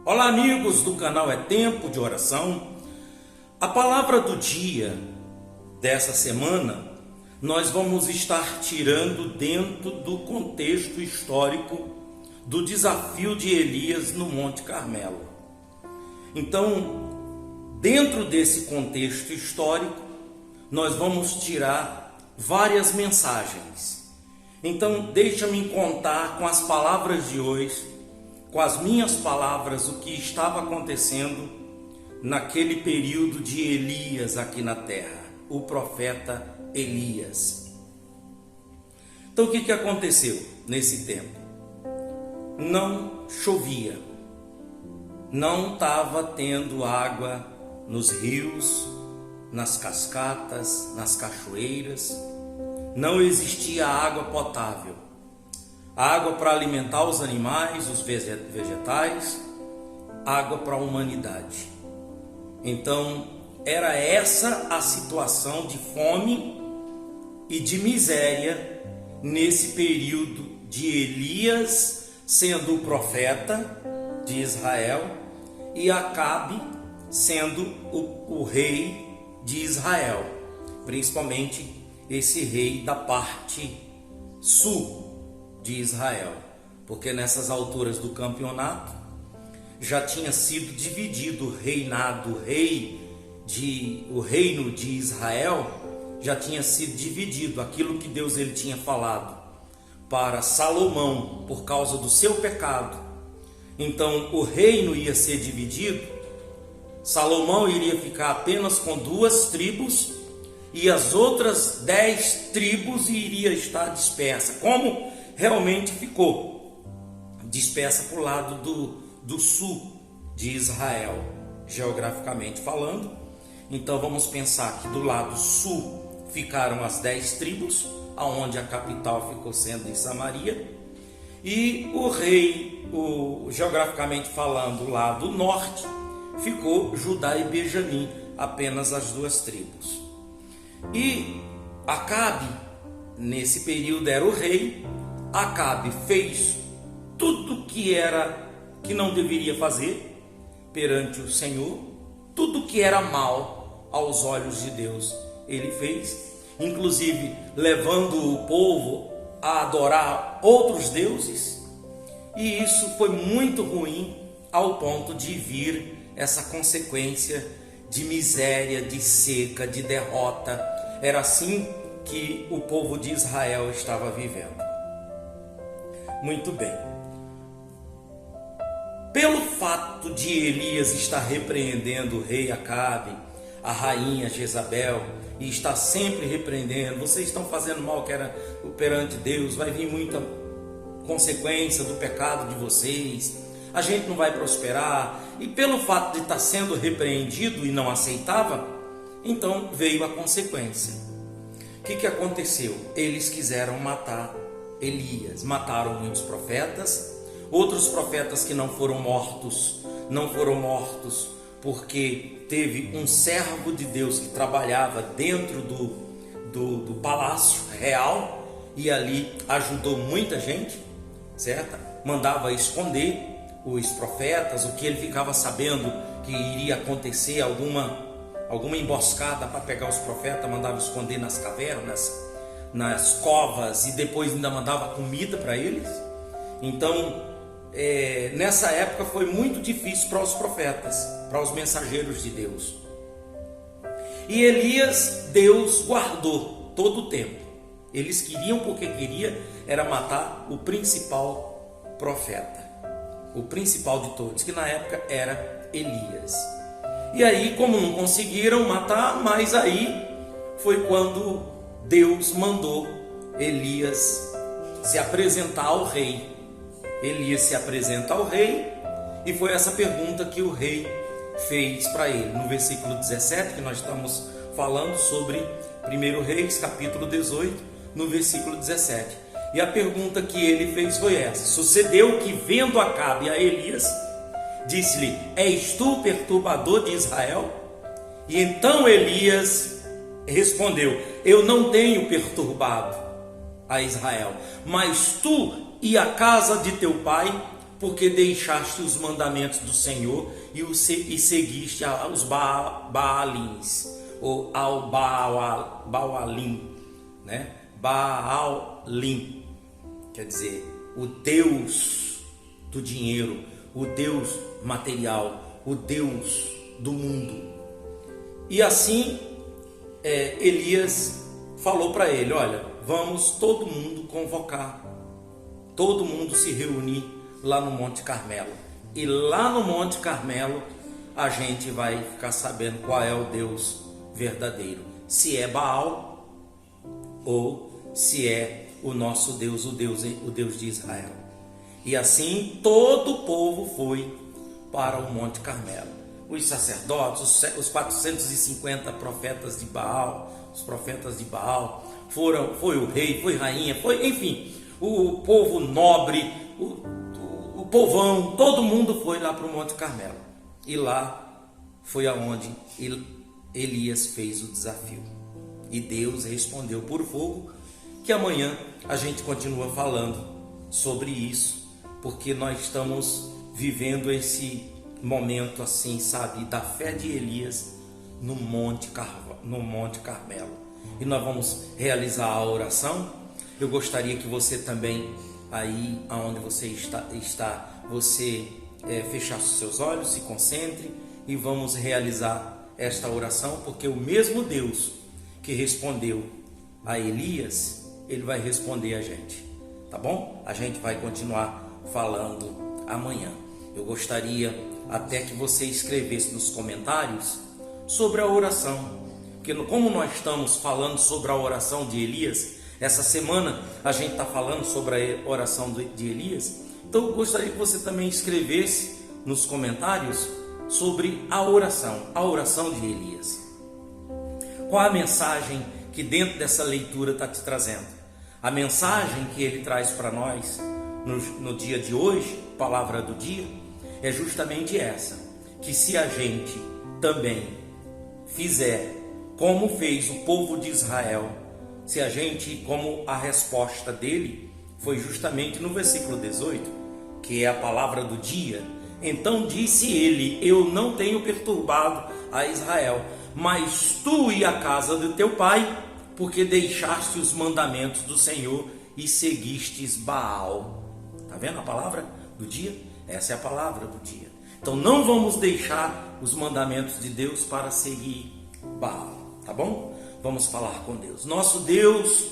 Olá, amigos do canal É Tempo de Oração. A palavra do dia dessa semana nós vamos estar tirando dentro do contexto histórico do desafio de Elias no Monte Carmelo. Então, dentro desse contexto histórico, nós vamos tirar várias mensagens. Então, deixa-me contar com as palavras de hoje, com as minhas palavras, o que estava acontecendo naquele período de Elias aqui na terra, o profeta Elias. Então, o que aconteceu nesse tempo? Não chovia, não estava tendo água nos rios, nas cascatas, nas cachoeiras, não existia água potável. Água para alimentar os animais, os vegetais, água para a humanidade. Então, era essa a situação de fome e de miséria nesse período de Elias sendo o profeta de Israel e Acabe sendo o rei de Israel, principalmente esse rei da parte sul de Israel, porque nessas alturas do campeonato já tinha sido dividido o reino de Israel já tinha sido dividido, aquilo que Deus ele tinha falado para Salomão por causa do seu pecado. Então o reino ia ser dividido, Salomão iria ficar apenas com 2 tribos e as outras 10 tribos iria estar dispersa, como realmente ficou dispersa para o lado do sul de Israel, geograficamente falando. Então vamos pensar que do lado sul ficaram as 10 tribos, aonde a capital ficou sendo em Samaria, e o rei, geograficamente falando, do lado norte ficou Judá e Benjamim, apenas as 2 tribos. E Acabe, nesse período, era o rei. Acabe fez tudo que não deveria fazer perante o Senhor, tudo que era mal aos olhos de Deus, ele fez, inclusive levando o povo a adorar outros deuses, e isso foi muito ruim ao ponto de vir essa consequência de miséria, de seca, de derrota. Era assim que o povo de Israel estava vivendo. Muito bem. Pelo fato de Elias estar repreendendo o rei Acabe, a rainha Jezabel, e está sempre repreendendo, vocês estão fazendo mal que era perante Deus, vai vir muita consequência do pecado de vocês, a gente não vai prosperar. E pelo fato de estar sendo repreendido e não aceitava, então veio a consequência. O que aconteceu? Eles quiseram matar Elias, mataram muitos profetas, outros profetas que não foram mortos porque teve um servo de Deus que trabalhava dentro do palácio real e ali ajudou muita gente, certo? Mandava esconder os profetas, o que ele ficava sabendo que iria acontecer, alguma emboscada para pegar os profetas, mandava esconder nas cavernas, nas covas, e depois ainda mandava comida para eles. Então, nessa época foi muito difícil para os profetas, para os mensageiros de Deus. E Elias, Deus guardou todo o tempo. Eles queriam, porque queria, era matar o principal profeta, o principal de todos, que na época era Elias. E aí, como não conseguiram matar, mas aí foi quando Deus mandou Elias se apresentar ao rei. Elias se apresenta ao rei, e foi essa pergunta que o rei fez para ele, no versículo 17, que nós estamos falando sobre 1 Reis, capítulo 18, no versículo 17. E a pergunta que ele fez foi essa: sucedeu que, vendo Acabe a Elias, disse-lhe: és tu o perturbador de Israel? E então Elias respondeu: eu não tenho perturbado a Israel, mas tu e a casa de teu pai porque deixaste os mandamentos do Senhor e seguiste os Baalins, ou ao Baalim, né? Baalim, quer dizer, o Deus do dinheiro, o Deus material, o Deus do mundo. E assim Elias falou para ele: olha, vamos todo mundo convocar, todo mundo se reunir lá no Monte Carmelo. E lá no Monte Carmelo a gente vai ficar sabendo qual é o Deus verdadeiro, se é Baal ou se é o nosso Deus, o Deus de Israel. E assim todo o povo foi para o Monte Carmelo. Os sacerdotes, os 450 profetas de Baal, os profetas de Baal, foi o rei, foi rainha, enfim, o povo nobre, o povão, todo mundo foi lá para o Monte Carmelo. E lá foi aonde Elias fez o desafio. E Deus respondeu por fogo, que amanhã a gente continua falando sobre isso, porque nós estamos vivendo esse momento assim, sabe, da fé de Elias no Monte Carmelo. E nós vamos realizar a oração. Eu gostaria que você também, aí aonde você está, você fechasse os seus olhos, se concentre e vamos realizar esta oração, porque o mesmo Deus que respondeu a Elias, ele vai responder a gente, tá bom? A gente vai continuar falando amanhã. Eu gostaria até que você escrevesse nos comentários sobre a oração, porque como nós estamos falando sobre a oração de Elias, essa semana a gente está falando sobre a oração de Elias, então eu gostaria que você também escrevesse nos comentários sobre a oração de Elias. Qual a mensagem que dentro dessa leitura está te trazendo? A mensagem que ele traz para nós no dia de hoje, palavra do dia, é justamente essa: que se a gente também fizer como fez o povo de Israel, se a gente, como a resposta dele foi justamente no versículo 18, que é a palavra do dia. Então disse ele: eu não tenho perturbado a Israel, mas tu e a casa do teu pai, porque deixaste os mandamentos do Senhor e seguistes Baal. Está vendo a palavra do dia? Essa é a palavra do dia. Então não vamos deixar os mandamentos de Deus para seguir Baal, tá bom? Vamos falar com Deus. Nosso Deus,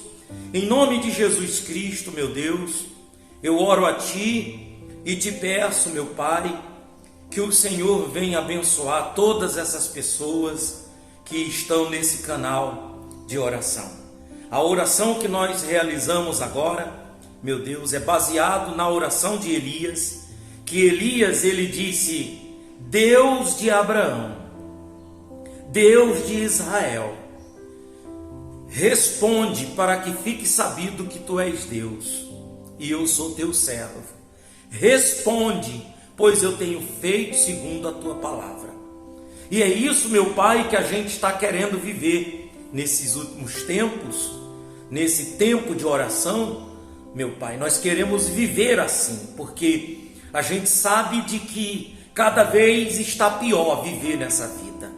em nome de Jesus Cristo, meu Deus, eu oro a Ti e te peço, meu Pai, que o Senhor venha abençoar todas essas pessoas que estão nesse canal de oração. A oração que nós realizamos agora, meu Deus, é baseado na oração de Elias, que Elias, ele disse: Deus de Abraão, Deus de Israel, responde para que fique sabido que tu és Deus e eu sou teu servo. Responde, pois eu tenho feito segundo a tua palavra. E é isso, meu Pai, que a gente está querendo viver nesses últimos tempos, nesse tempo de oração, meu Pai. Nós queremos viver assim, porque a gente sabe de que cada vez está pior viver nessa vida.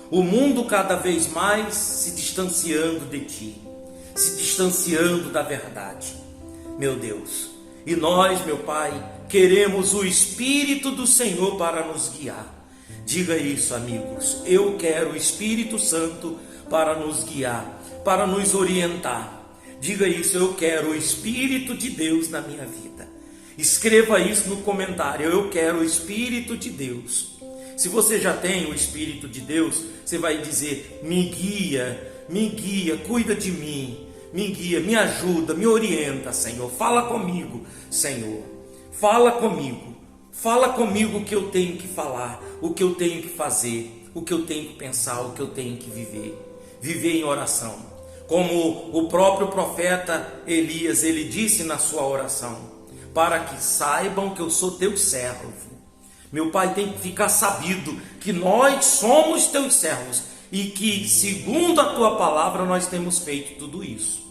O mundo cada vez mais se distanciando de Ti, se distanciando da verdade, meu Deus. E nós, meu Pai, queremos o Espírito do Senhor para nos guiar. Diga isso, amigos. Eu quero o Espírito Santo para nos guiar, para nos orientar. Diga isso: eu quero o Espírito de Deus na minha vida. Escreva isso no comentário: eu quero o Espírito de Deus. Se você já tem o Espírito de Deus, você vai dizer: me guia, cuida de mim, me guia, me ajuda, me orienta, Senhor. Fala comigo, Senhor. Fala comigo o que eu tenho que falar, o que eu tenho que fazer, o que eu tenho que pensar, o que eu tenho que viver. Viver em oração. Como o próprio profeta Elias, ele disse na sua oração: para que saibam que eu sou teu servo. Meu Pai, tem que ficar sabido que nós somos teus servos e que, segundo a tua palavra, nós temos feito tudo isso.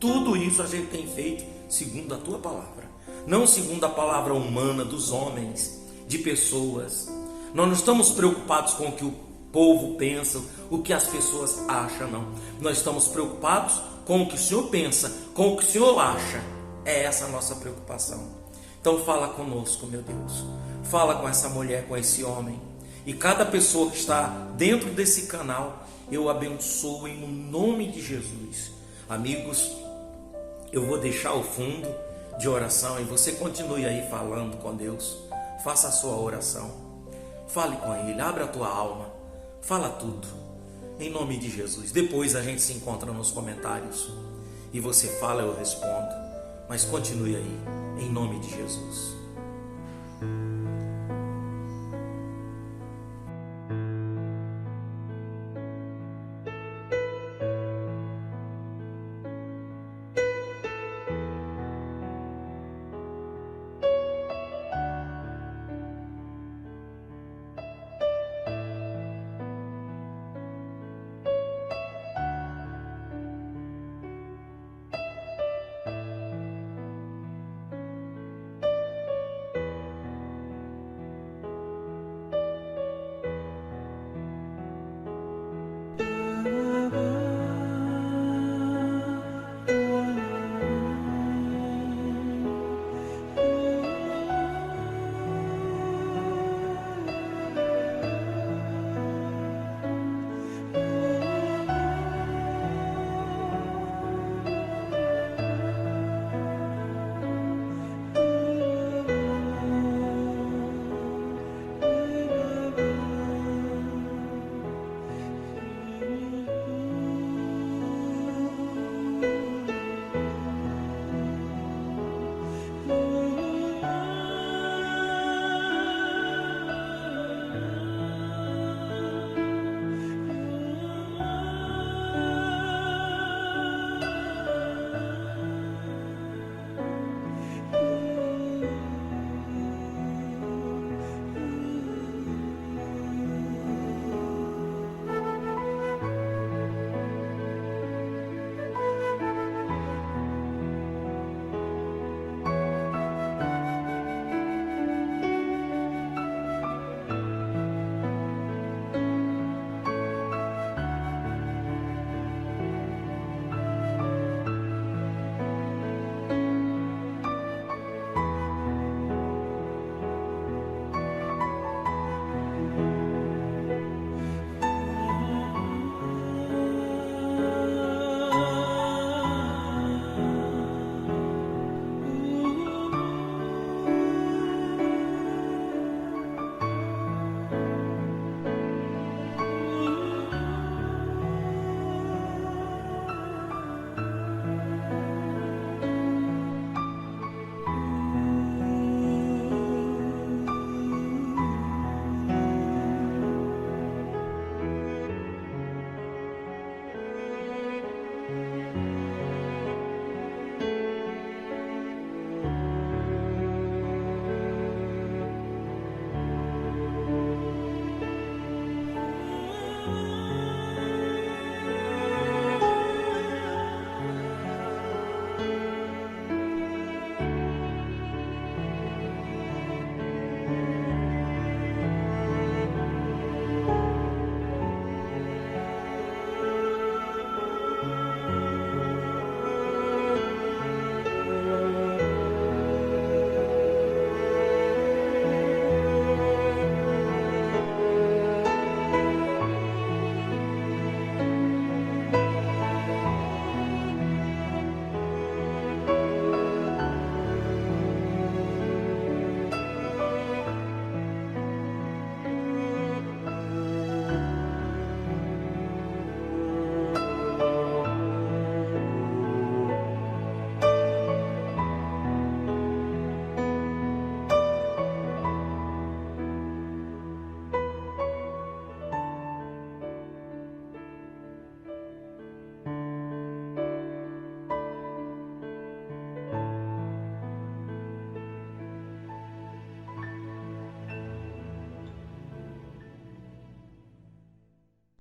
Tudo isso a gente tem feito segundo a tua palavra. não segundo a palavra humana dos homens, de pessoas. Nós não estamos preocupados com o que o povo pensa, o que as pessoas acham, não. Nós estamos preocupados com o que o Senhor pensa, com o que o Senhor acha. É essa a nossa preocupação. Então fala conosco, meu Deus. Fala com essa mulher, com esse homem. E cada pessoa que está dentro desse canal, eu abençoo em nome de Jesus. Amigos, eu vou deixar o fundo de oração e você continue aí falando com Deus. Faça a sua oração. Fale com Ele, abra a tua alma. Fala tudo. Em nome de Jesus. Depois a gente se encontra nos comentários. E você fala, eu respondo. Mas continue aí. Em nome de Jesus.